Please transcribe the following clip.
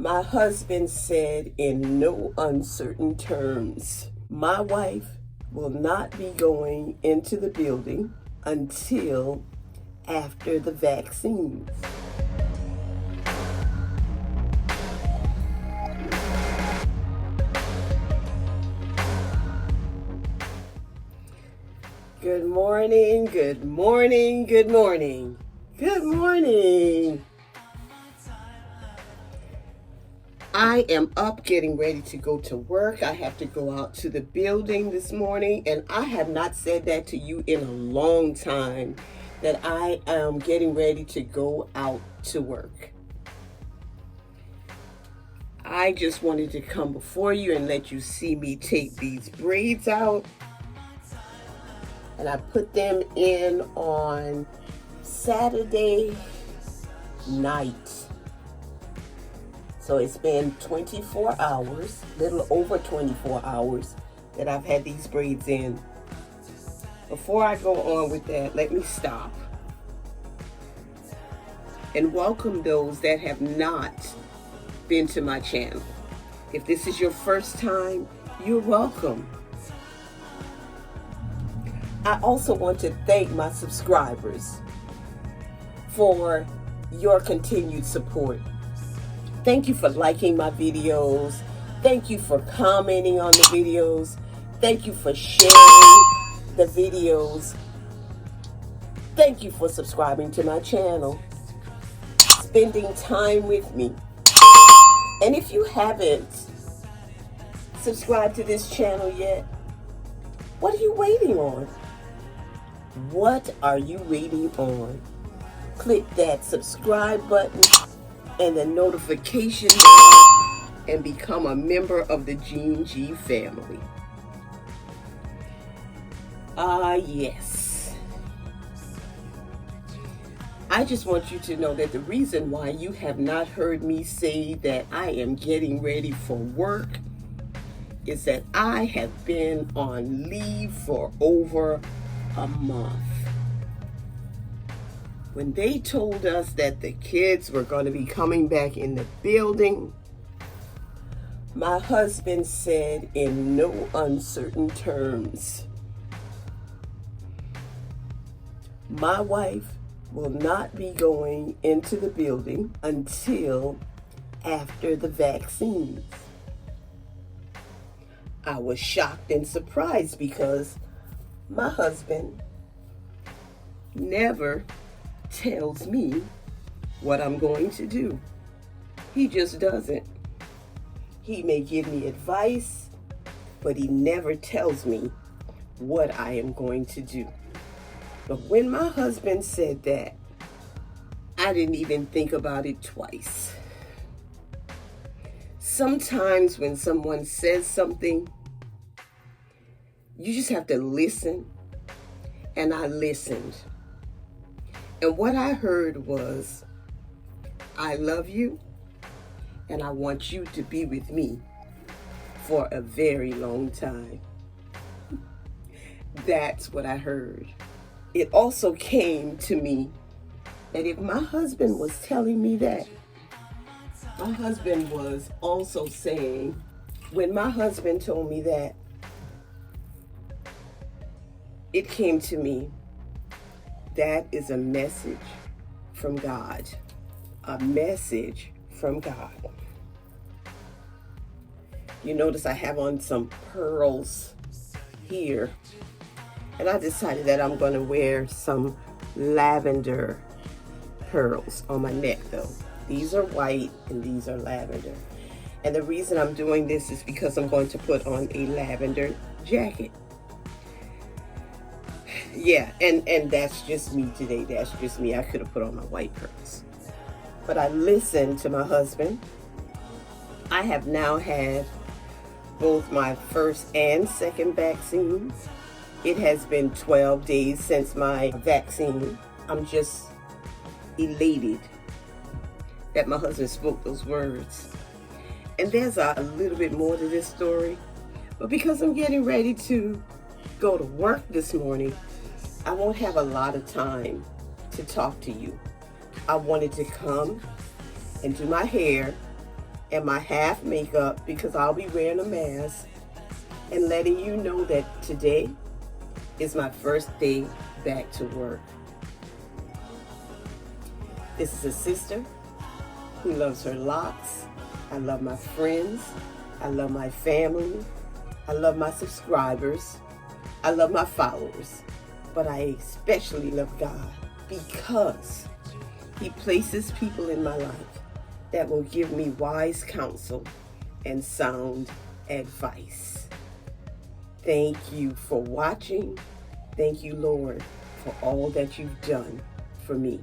My husband said in no uncertain terms, my wife will not be going into the building until after the vaccines. Good morning, good morning, good morning, good morning. I am up getting ready to go to work. I have to go out to the building this morning, and I have not said that to you in a long time, that I am getting ready to go out to work. I just wanted to come before you and let you see me take these braids out. And I put them in on Saturday night. So it's been 24 hours, little over 24 hours that I've had these braids in. Before I go on with that, let me stop and welcome those that have not been to my channel. If this is your first time, you're welcome. I also want to thank my subscribers for your continued support. Thank you for liking my videos. Thank you for commenting on the videos. Thank you for sharing the videos. Thank you for subscribing to my channel, spending time with me. And if you haven't subscribed to this channel yet, what are you waiting on? What are you waiting on? Click that subscribe button and the notification bell and become a member of the Gene G family. Yes. I just want you to know that the reason why you have not heard me say that I am getting ready for work is that I have been on leave for over a month. When they told us that the kids were going to be coming back in the building, my husband said in no uncertain terms, my wife will not be going into the building until after the vaccines. I was shocked and surprised because my husband never tells me what I'm going to do. He just doesn't. He may give me advice, but he never tells me what I am going to do. But when my husband said that, I didn't even think about it twice. Sometimes when someone says something, you just have to listen. And I listened. And what I heard was, I love you and I want you to be with me for a very long time. That's what I heard. It also came to me that if my husband was telling me that, my husband was also saying, when my husband told me that, it came to me, that is a message from God. A message from God. You notice I have on some pearls here. And I decided that I'm going to wear some lavender pearls on my neck though. These are white and these are lavender. And the reason I'm doing this is because I'm going to put on a lavender jacket. Yeah, and that's just me today. That's just me. I could have put on my white pearls. But I listened to my husband. I have now had both my first and second vaccine. It has been 12 days since my vaccine. I'm just elated that my husband spoke those words. And there's a little bit more to this story. But because I'm getting ready to go to work this morning, I won't have a lot of time to talk to you. I wanted to come and do my hair and my half makeup because I'll be wearing a mask, and letting you know that today is my first day back to work. This is a sister who loves her locks. I love my friends. I love my family. I love my subscribers. I love my followers. But I especially love God because He places people in my life that will give me wise counsel and sound advice. Thank you for watching. Thank you, Lord, for all that you've done for me.